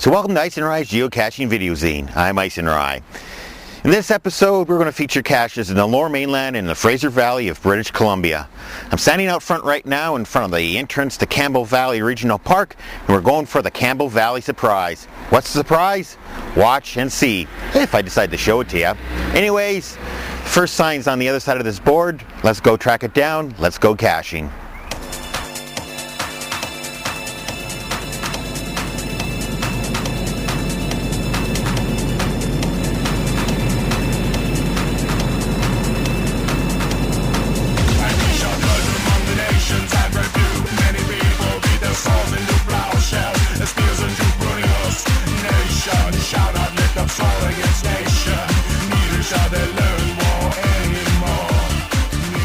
So welcome to Icenrye's Geocaching Videozine. I'm Icenrye. In this episode, we're going to feature caches in the Lower Mainland and the Fraser Valley of British Columbia. I'm standing out front right now in front of the entrance to Campbell Valley Regional Park, and we're going for the Campbell Valley Surprise. What's the surprise? Watch and see, if I decide to show it to you. Anyways, first sign's on the other side of this board. Let's go track it down. Let's go caching.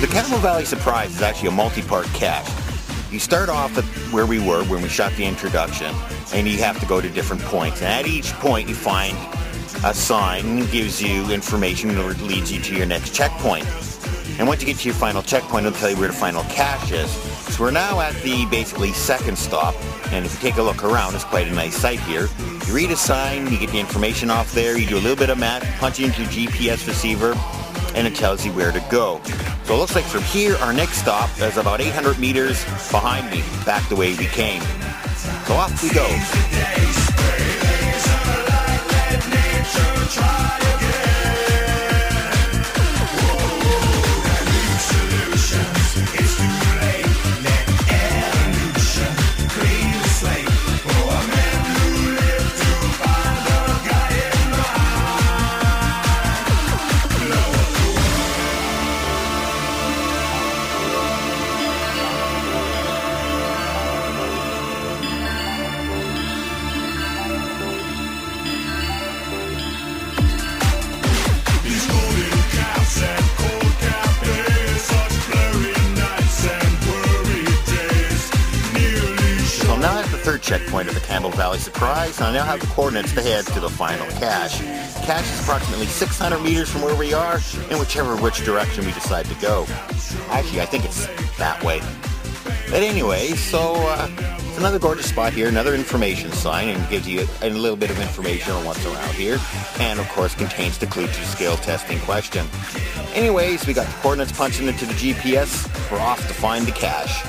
The Campbell Valley Surprise is actually a multi-part cache. You start off at where we were when we shot the introduction, and you have to go to different points. And at each point you find a sign that gives you information that leads you to your next checkpoint. And once you get to your final checkpoint, it'll tell you where the final cache is. So we're now at the basically second stop, and if you take a look around, it's quite a nice sight here. You read a sign, you get the information off there, you do a little bit of math, punch it into your GPS receiver, and it tells you where to go. So it looks like from here, our next stop is about 800 meters behind me, back the way we came. So off we go. Checkpoint of the Campbell Valley Surprise, and I now have the coordinates to head to the final cache. The cache is approximately 600 meters from where we are, in which direction we decide to go. Actually, I think it's that way. But anyway, so it's another gorgeous spot here, another information sign, and gives you a little bit of information on what's around here, and of course contains the clue to the skill test in question. Anyways, we got the coordinates punched into the GPS. We're off to find the cache.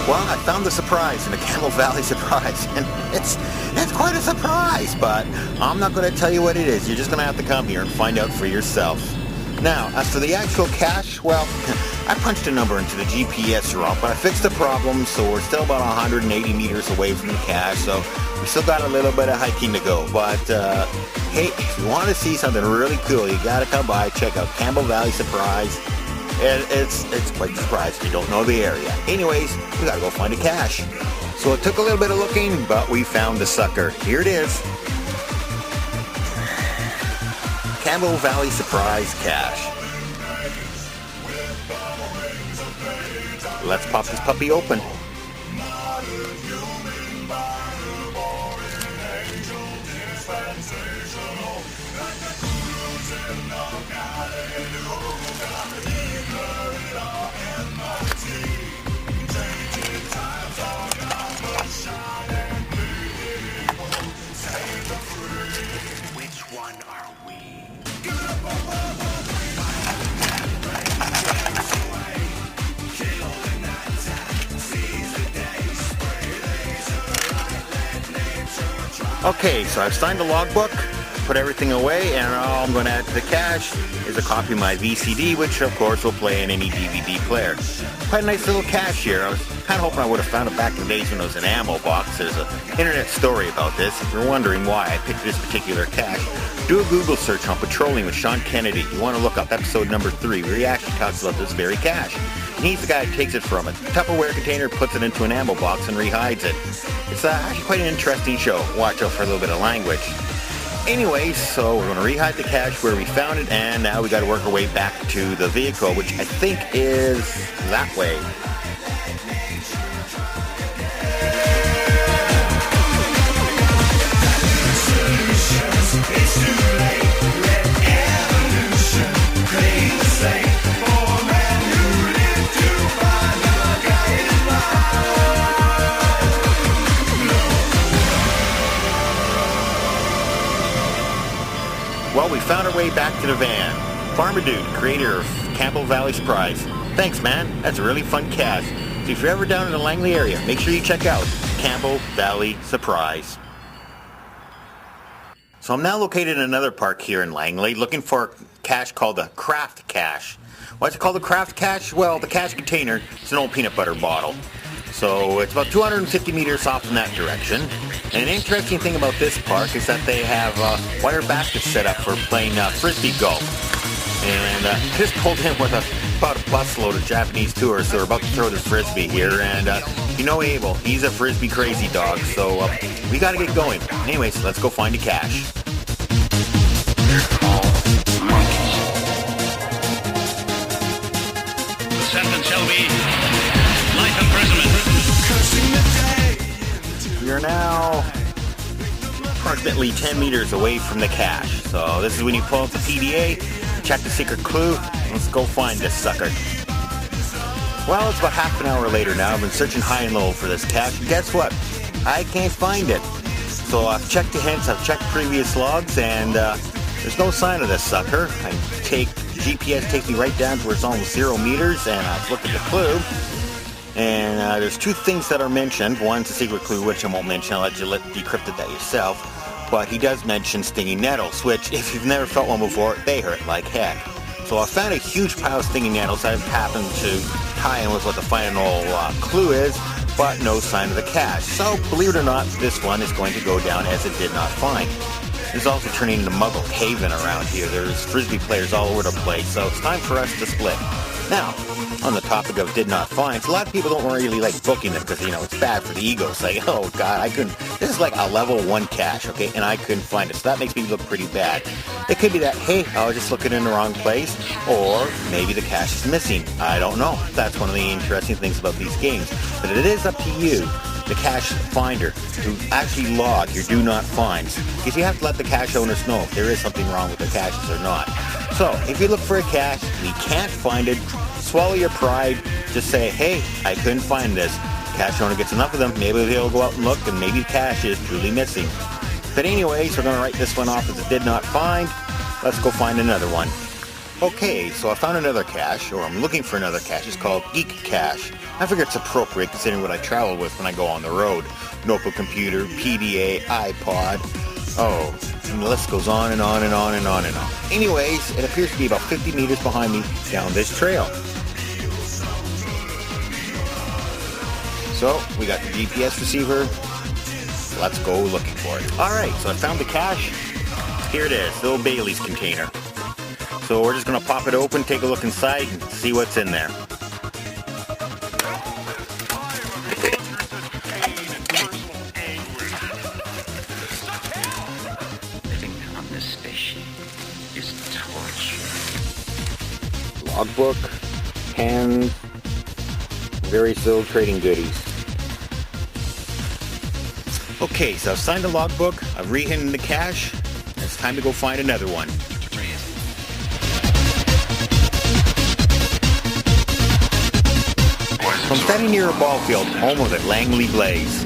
Well, I found the surprise in the Campbell Valley Surprise, and it's quite a surprise, but I'm not going to tell you what it is. You're just going to have to come here and find out for yourself. Now, as for the actual cache, well, I punched a number into the GPS route, but I fixed the problem, so we're still about 180 meters away from the cache, so we still got a little bit of hiking to go. But, hey, if you want to see something really cool, you got to come by, check out Campbell Valley Surprise. And it's quite surprising you don't know the area. Anyways, we gotta go find a cache. So it took a little bit of looking, but we found the sucker. Here it is. Campbell Valley Surprise cache. Let's pop this puppy open. Okay, so I've signed the logbook, put everything away, and all I'm going to add to the cache is a copy of my VCD, which of course will play in any DVD player. Quite a nice little cache here. I was kind of hoping I would have found it back in the days when it was an ammo box. There's an internet story about this. If you're wondering why I picked this particular cache, do a Google search on Patrolling with Sean Kennedy. You want to look up episode number 3, where he actually talks about this very cache. And he's the guy who takes it from a Tupperware container, puts it into an ammo box, and rehides it. It's actually quite an interesting show. Watch out for a little bit of language. Anyways, so we're going to re-hide the cache where we found it, and now we got to work our way back to the vehicle, which I think is that way. Well, we found our way back to the van. Pharmadude, creator of Campbell Valley Surprise. Thanks, man. That's a really fun cache. So if you're ever down in the Langley area, make sure you check out Campbell Valley Surprise. So I'm now located in another park here in Langley, looking for a cache called the Craft Cache. Why's it called the Craft Cache? Well, the cache container is an old peanut butter bottle. So it's about 250 meters off in that direction. And an interesting thing about this park is that they have wire baskets set up for playing Frisbee golf. And just pulled in with about a busload of Japanese tourists who are about to throw the Frisbee here. And you know Abel, he's a Frisbee crazy dog. So we got to get going. Anyways, let's go find a cache. The sentence shall be life imprisonment. We are now approximately 10 meters away from the cache. So this is when you pull up the PDA, check the secret clue. Let's go find this sucker. Well, it's about half an hour later now. I've been searching high and low for this cache. And guess what? I can't find it. So I've checked the hints, I've checked previous logs, and there's no sign of this sucker. GPS takes me right down to where it's almost 0 meters, and I've looked at the clue. And there's two things that are mentioned. One's a secret clue, which I won't mention. I'll let you decrypt that yourself. But he does mention stinging nettles, which, if you've never felt one before, they hurt like heck. So I found a huge pile of stinging nettles. I've happened to tie in with what the final clue is, but no sign of the cache. So, believe it or not, this one is going to go down as it did not find. This is also turning into Muggle Haven around here. There's Frisbee players all over the place, so it's time for us to split. Now, on the topic of did not find, a lot of people don't really like booking them because, you know, it's bad for the ego. It's like, oh God, this is like a level 1 cache, okay, and I couldn't find it. So that makes me look pretty bad. It could be that, hey, I was just looking in the wrong place, or maybe the cache is missing. I don't know. That's one of the interesting things about these games. But it is up to you, the cache finder, to actually log your do not finds. Because you have to let the cache owners know if there is something wrong with the caches or not. So, if you look for a cache and you can't find it, swallow your pride. Just say, hey, I couldn't find this. Cache owner gets enough of them, maybe they'll go out and look, and maybe the cache is truly missing. But anyways, we're going to write this one off as a did not find. Let's go find another one. Okay, so I found another cache, or I'm looking for another cache. It's called Geek Cache. I figure it's appropriate considering what I travel with when I go on the road. Notebook computer, PDA, iPod. Oh, and the list goes on and on and on and on and on. Anyways, it appears to be about 50 meters behind me down this trail. So, we got the GPS receiver. Let's go looking for it. Alright, so I found the cache. Here it is, the little Bailey's container. So we're just going to pop it open, take a look inside, and see what's in there. Logbook, pens, various little trading goodies. Okay, so I've signed the logbook, I've re-hidden the cache, and it's time to go find another one. So I'm standing near a ball field, home of the Langley Blaze.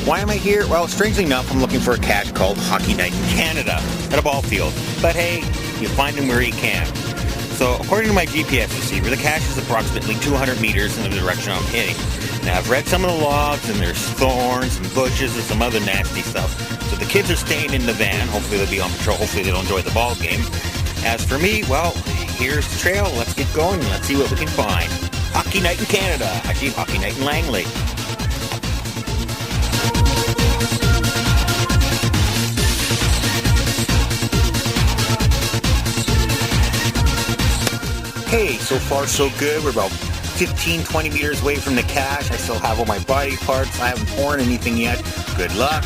Why am I here? Well, strangely enough, I'm looking for a cache called Hockey Night in Canada at a ball field. But hey, you find him where you can. So, according to my GPS receiver, the cache is approximately 200 meters in the direction I'm heading. Now, I've read some of the logs, and there's thorns and bushes and some other nasty stuff. So the kids are staying in the van. Hopefully they'll be on patrol. Hopefully they'll enjoy the ball game. As for me, well, here's the trail. Let's get going and let's see what we can find. Hockey Night in Canada. Actually, Hockey Night in Langley. Okay, so far so good. We're about 15-20 meters away from the cache. I still have all my body parts. I haven't torn anything yet. Good luck.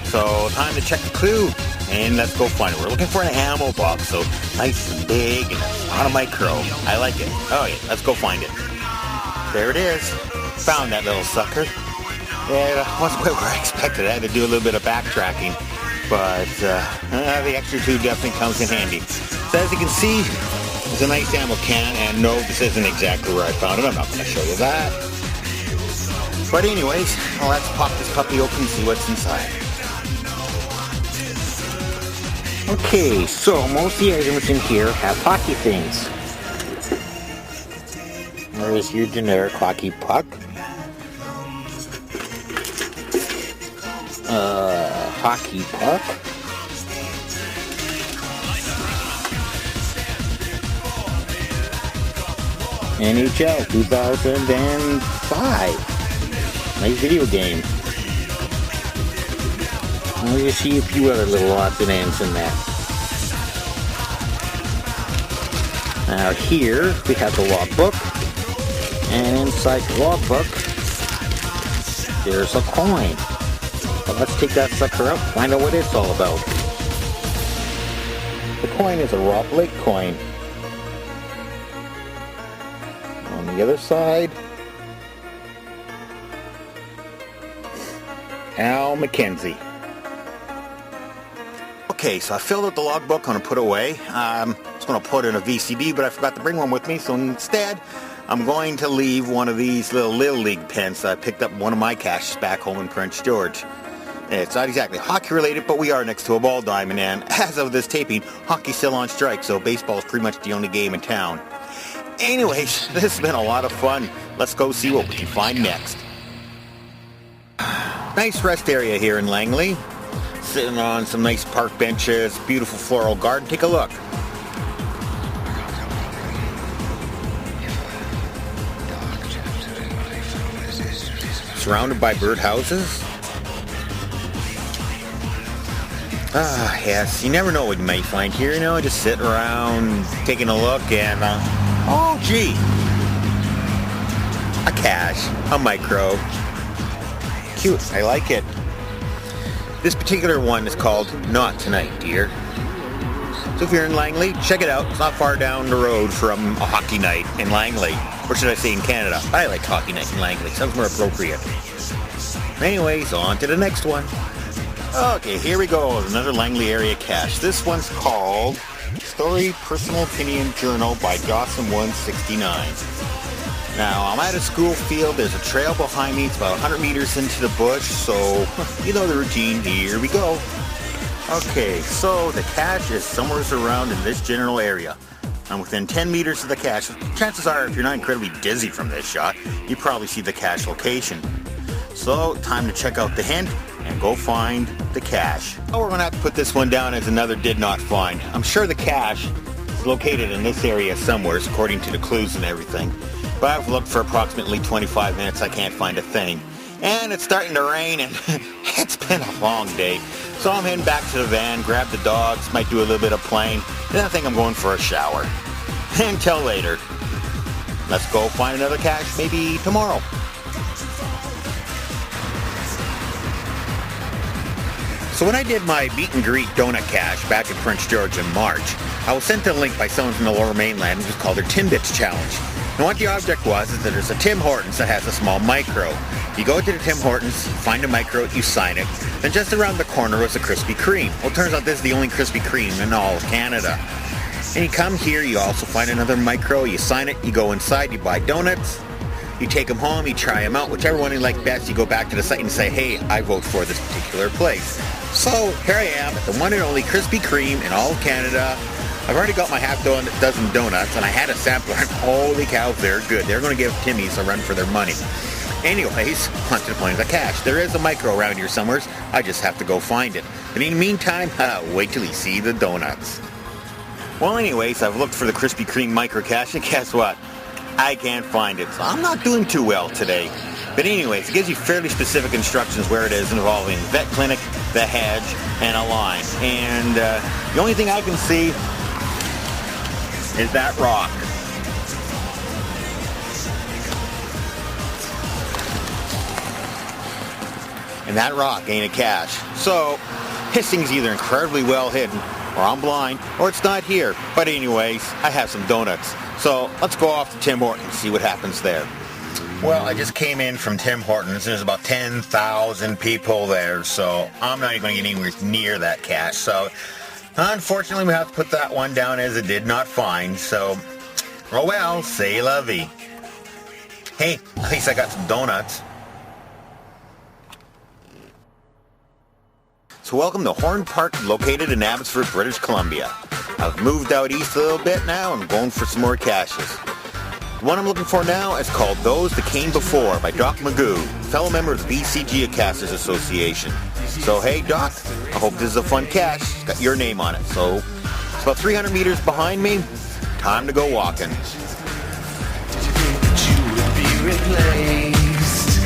So time to check the clue. and let's go find it. We're looking for an ammo box, so nice and big and on a micro. I like it. Oh yeah, let's go find it. There it is. Found that little sucker. Yeah, it wasn't quite where I expected. I had to do a little bit of backtracking, but the extra two definitely comes in handy. So as you can see, there's a nice ammo can, and no, this isn't exactly where I found it. I'm not going to show you that. But anyways, let's pop this puppy open and see what's inside. Okay, so most of the items in here have hockey things. There's your generic hockey puck. Hockey puck. NHL 2005. Nice video game. Let me see a few other little odds and ends in that. Now here we have the logbook, and inside the logbook there's a coin. So let's take that sucker out and find out what it's all about. The coin is a Rock Lake coin. On the other side, Al McKenzie. Okay, so I filled out the logbook. I'm going to put it away. I was going to put it in a VCD, but I forgot to bring one with me, so instead I'm going to leave one of these little League pens that I picked up in one of my caches back home in Prince George. It's not exactly hockey related, but we are next to a ball diamond, and as of this taping, hockey's still on strike, so baseball is pretty much the only game in town. Anyways, this has been a lot of fun. Let's go see what we can find next. Nice rest area here in Langley. Sitting on some nice park benches, beautiful floral garden. Take a look. Surrounded by birdhouses. Ah, yes. You never know what you might find here, you know, just sitting around taking a look and, oh, gee. A cache, a micro. Cute, I like it. This particular one is called Not Tonight, Dear. So if you're in Langley, check it out. It's not far down the road from a hockey night in Langley. Or should I say in Canada? I like hockey night in Langley. Sounds more appropriate. Anyways, on to the next one. Okay, here we go. Another Langley area cache. This one's called Story Personal Opinion Journal by Dawson169. Now, I'm at a school field. There's a trail behind me. It's about 100 meters into the bush, so you know the routine. Here we go. Okay, so the cache is somewhere around in this general area. I'm within 10 meters of the cache. Chances are, if you're not incredibly dizzy from this shot, you probably see the cache location. So, time to check out the hint and go find the cache. Oh, we're going to have to put this one down as another did not find. I'm sure the cache is located in this area somewhere, according to the clues and everything. But I've looked for approximately 25 minutes. I can't find a thing. And it's starting to rain, and it's been a long day. So I'm heading back to the van, grab the dogs, might do a little bit of playing, then I think I'm going for a shower. Until later. Let's go find another cache, maybe tomorrow. So when I did my meet and greet donut cache back in Prince George in March, I was sent a link by someone from the Lower Mainland. It was called their Timbits Challenge. And what the object was is that there's a Tim Hortons that has a small micro. You go to the Tim Hortons, find a micro, you sign it, then just around the corner was a Krispy Kreme. Well, it turns out this is the only Krispy Kreme in all of Canada. And you come here, you also find another micro, you sign it, you go inside, you buy donuts, you take them home, you try them out, whichever one you like best, you go back to the site and say, hey, I vote for this particular place. So here I am at the one and only Krispy Kreme in all of Canada. I've already got my half dozen donuts, and I had a sampler, and holy cow, they're good. They're going to give Timmy's a run for their money. Anyways, on to the point of the cache. There is a micro around here somewhere. I just have to go find it. But in the meantime, wait till you see the donuts. Well, anyways, I've looked for the Krispy Kreme micro cache, and guess what? I can't find it. So I'm not doing too well today. But anyways, it gives you fairly specific instructions where it is, involving vet clinic, the hedge, and a line. And the only thing I can see is that rock. And that rock ain't a cache. So, This thing's either incredibly well hidden, or I'm blind, or it's not here. But anyways, I have some donuts. So let's go off to Tim Hortons and see what happens there. Well, I just came in from Tim Hortons. There's about 10,000 people there, so I'm not even going to get anywhere near that cache. So unfortunately, we have to put that one down as it did not find. So, oh well, c'est la vie. Hey, at least I got some donuts. So welcome to Horn Park, located in Abbotsford, British Columbia. I've moved out east a little bit now and I'm going for some more caches. The one I'm looking for now is called Those That Came Before by Doc Magoo, fellow member of the BC Geocachers Association. So hey Doc, I hope this is a fun cache. It's got your name on it. So it's about 300 meters behind me. Time to go walking. Did you think that you would be replaced?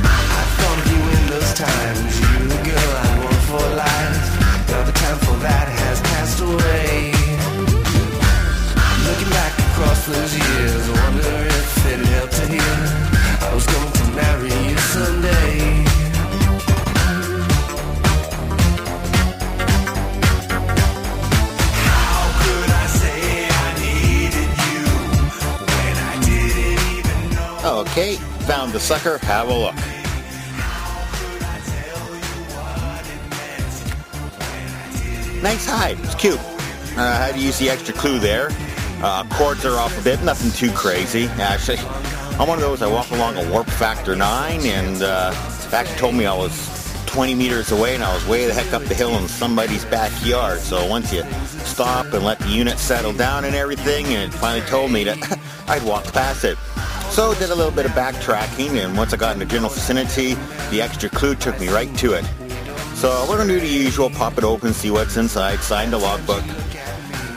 I thought of you in those times. You the girl I want for life. Now the time for that has passed away. Looking back across those years, I wonder if it helped to hear I was going to marry you someday. How could I say I needed you when I didn't even know? Okay, found the sucker. Have a look. Nice hide. It's cute. I had to use the extra clue there. Cords are off a bit. Nothing too crazy. Actually, I'm one of those. I walk along a warp factor 9, and it actually told me I was 20 meters away, and I was way the heck up the hill in somebody's backyard. So once you stop and let the unit settle down and everything, and it finally told me that I'd walked past it. So did a little bit of backtracking, and once I got in the general vicinity, the extra clue took me right to it. So we're going to do the usual, pop it open, see what's inside, sign the logbook,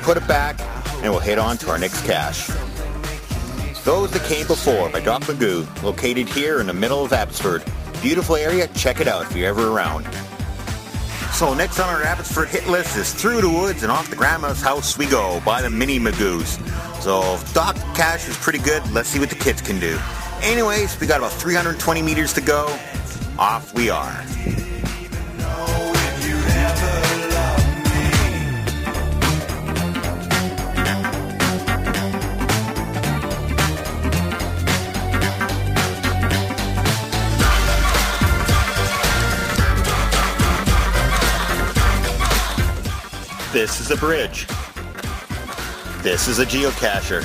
put it back, and we'll head on to our next cache. Those That Came Before by Doc Magoo, located here in the middle of Abbotsford. Beautiful area, check it out if you're ever around. So next on our Abbotsford hit list is Through the Woods and Off the Grandma's House We Go by the Mini Magoos. So if Doc cache is pretty good, let's see what the kids can do. Anyways, we got about 320 meters to go. Off we are. This is a bridge. This is a geocacher.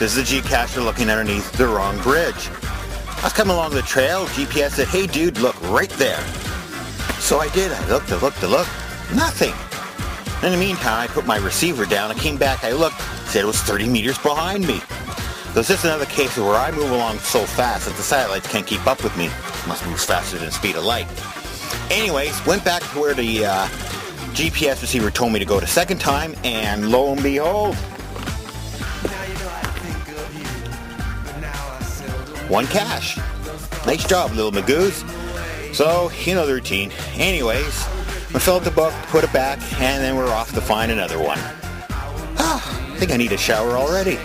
This is a geocacher looking underneath the wrong bridge. I was coming along the trail. GPS said, hey dude, look right there. So I did. I looked. Nothing. In the meantime, I put my receiver down. I came back. I looked. Said it was 30 meters behind me. So it's just another case where I move along so fast that the satellites can't keep up with me. It must move faster than the speed of light. Anyways, went back to where the GPS receiver told me to go the second time, and lo and behold, one cache. Nice job, little Magoos. So, you know the routine. Anyways, I filled the book, put it back, and then we're off to find another one. I think I need a shower already.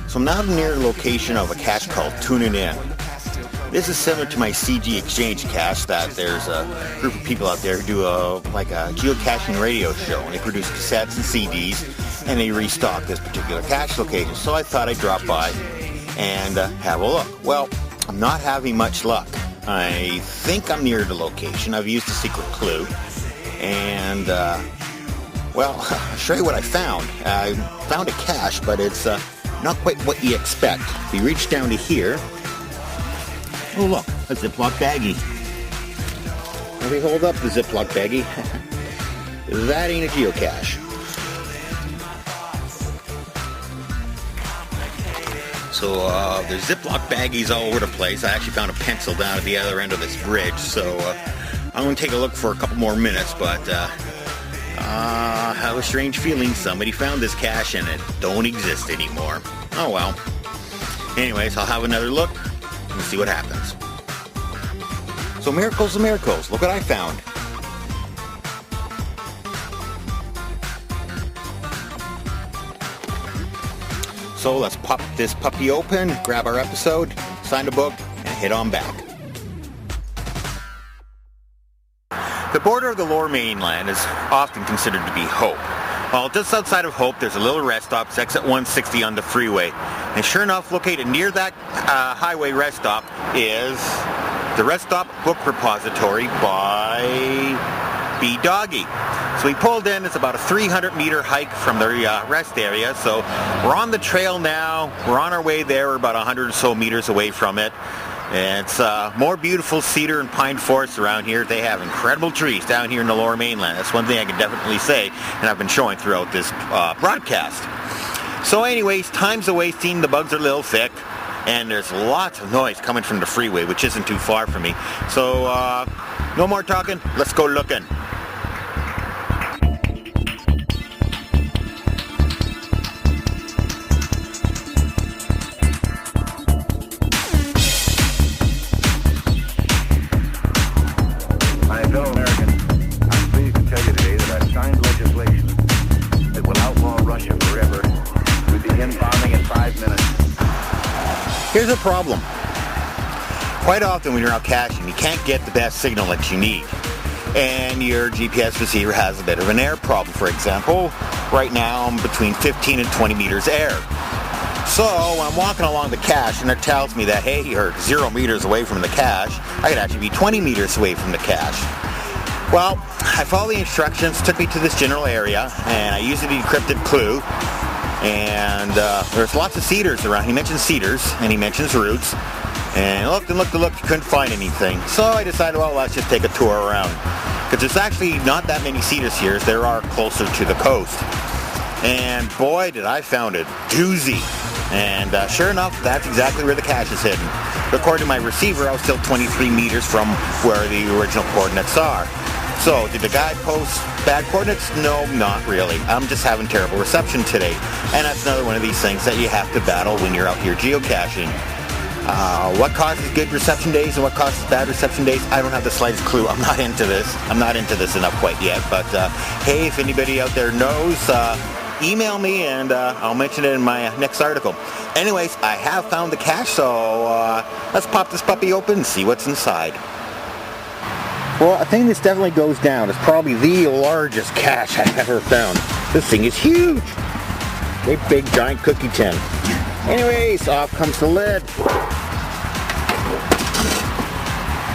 So I'm now near the location of a cache called Tuning In. This is similar to my CG Exchange cache, that there's a group of people out there who do a geocaching radio show, and they produce cassettes and CDs, and they restock this particular cache location. So I thought I'd drop by and have a look. Well, I'm not having much luck. I think I'm near the location. I've used a secret clue, and well, I'll show you what I found. I found a cache, but it's not quite what you expect. If you reach down to here, oh look, a Ziploc baggie. Let me hold up the Ziploc baggie. That ain't a geocache. So there's Ziploc baggies all over the place. I actually found a pencil down at the other end of this bridge, so I'm going to take a look for a couple more minutes, but I have a strange feeling somebody found this cache and it don't exist anymore. Oh well. Anyways, I'll have another look and see what happens. So miracles and miracles, look what I found. So let's pop this puppy open, grab our episode, sign the book, and head on back. The border of the lower mainland is often considered to be Hope. Well, just outside of Hope, there's a little rest stop. It's exit 160 on the freeway. And sure enough, located near that highway rest stop is the Rest Stop Book Repository by BeDoggy. So we pulled in. It's about a 300-meter hike from the rest area. So we're on the trail now. We're on our way there. We're about 100 or so meters away from it. And it's more beautiful cedar and pine forests around here. They have incredible trees down here in the lower mainland. That's one thing I can definitely say, and I've been showing throughout this broadcast. So anyways, time's a wasting. The bugs are a little thick, and there's lots of noise coming from the freeway, which isn't too far from me. So no more talking. Let's go looking. Here's a problem. Quite often when you're out caching, you can't get the best signal that you need. And your GPS receiver has a bit of an air problem. For example, right now I'm between 15 and 20 meters air. So when I'm walking along the cache and it tells me that, hey, you're 0 meters away from the cache, I could actually be 20 meters away from the cache. Well, I followed the instructions, took me to this general area, and I used the decrypted clue. And there's lots of cedars around. He mentions cedars, and he mentions roots. And I looked and looked and looked, couldn't find anything. So I decided, well, let's just take a tour around. Because there's actually not that many cedars here as there are closer to the coast. And boy, did I found a doozy. And sure enough, that's exactly where the cache is hidden. But according to my receiver, I was still 23 meters from where the original coordinates are. So, did the guy post bad coordinates? No, not really. I'm just having terrible reception today. And that's another one of these things that you have to battle when you're out here geocaching. What causes good reception days and what causes bad reception days? I don't have the slightest clue. I'm not into this. I'm not into this enough quite yet. But, hey, if anybody out there knows, email me and I'll mention it in my next article. Anyways, I have found the cache, so let's pop this puppy open and see what's inside. Well, a thing this definitely goes down. It's probably the largest cache I've ever found. This thing is huge. A big giant cookie tin. Anyways, off comes the lid.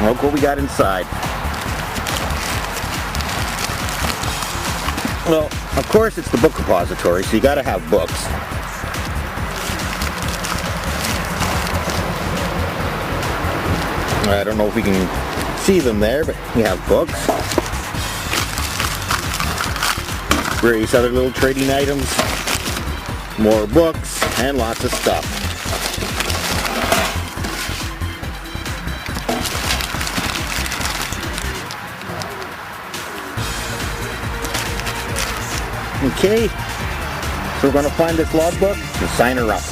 Look what we got inside. Well, of course it's the book repository, so you gotta have books. I don't know if we can see them there, but we have books. Various other little trading items. More books, and lots of stuff. Okay, so we're going to find this logbook and sign her up.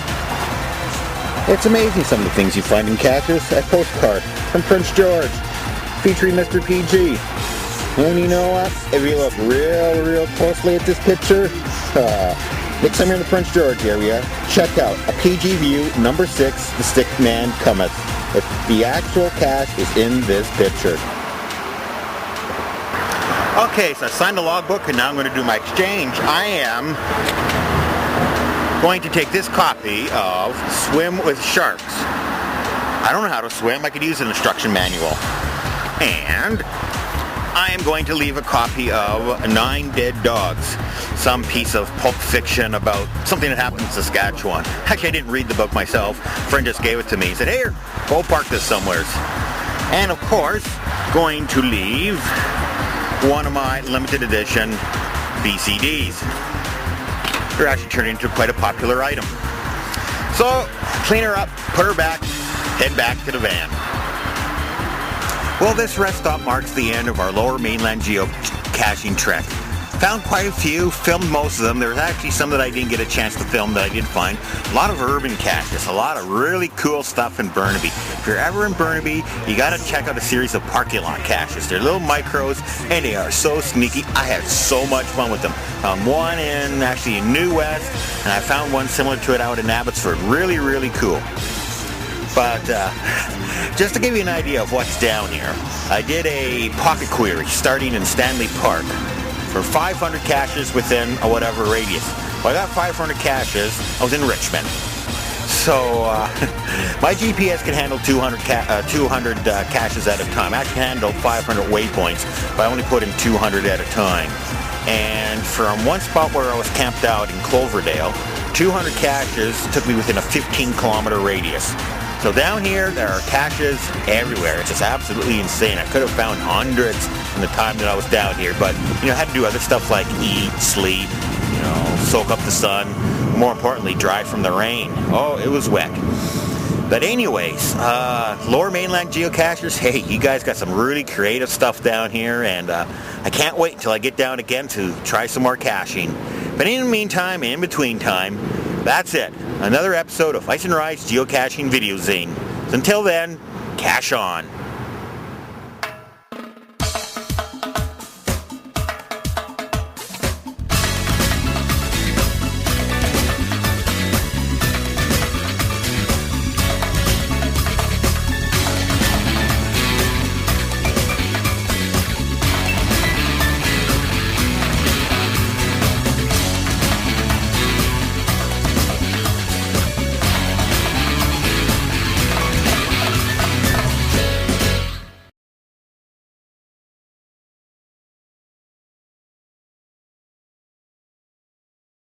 It's amazing some of the things you find in caches. A postcard from Prince George featuring Mr. PG. And you know what? If you look real closely at this picture, next time you're in the Prince George area, check out a PG view, number 6, the Stick Man Cometh. If the actual cache is in this picture. Okay, so I signed the logbook and now I'm going to do my exchange. I am going to take this copy of Swim with Sharks. I don't know how to swim. I could use an instruction manual. And I am going to leave a copy of 9 Dead Dogs, some piece of pulp fiction about something that happened in Saskatchewan. Actually, I didn't read the book myself. A friend just gave it to me. He said, "Here, go park this somewhere." And of course, going to leave one of my limited edition BCDs. They're actually turning into quite a popular item. So, clean her up, put her back, head back to the van. Well, this rest stop marks the end of our lower mainland geocaching trek. Found quite a few, filmed most of them. There's actually some that I didn't get a chance to film that I did find. A lot of urban caches, a lot of really cool stuff in Burnaby. If you're ever in Burnaby, you gotta check out a series of parking lot caches. They're little micros and they are so sneaky. I had so much fun with them. Found one in New West, and I found one similar to it out in Abbotsford. Really cool. But just to give you an idea of what's down here, I did a pocket query starting in Stanley Park for 500 caches within a whatever radius. Well, I got 500 caches. I was in Richmond. So my GPS can handle 200 caches at a time. I can handle 500 waypoints, but I only put in 200 at a time. And from one spot where I was camped out in Cloverdale, 200 caches took me within a 15-kilometer radius. So down here, there are caches everywhere. It's just absolutely insane. I could have found hundreds in the time that I was down here, but I had to do other stuff like eat, sleep, soak up the sun. More importantly, dry from the rain. Oh, it was wet. But anyways, Lower Mainland geocachers, hey, you guys got some really creative stuff down here, and I can't wait until I get down again to try some more caching. But in the meantime, and in between time, that's it. Another episode of Icenrye's Geocaching Videozine. So until then, cache on.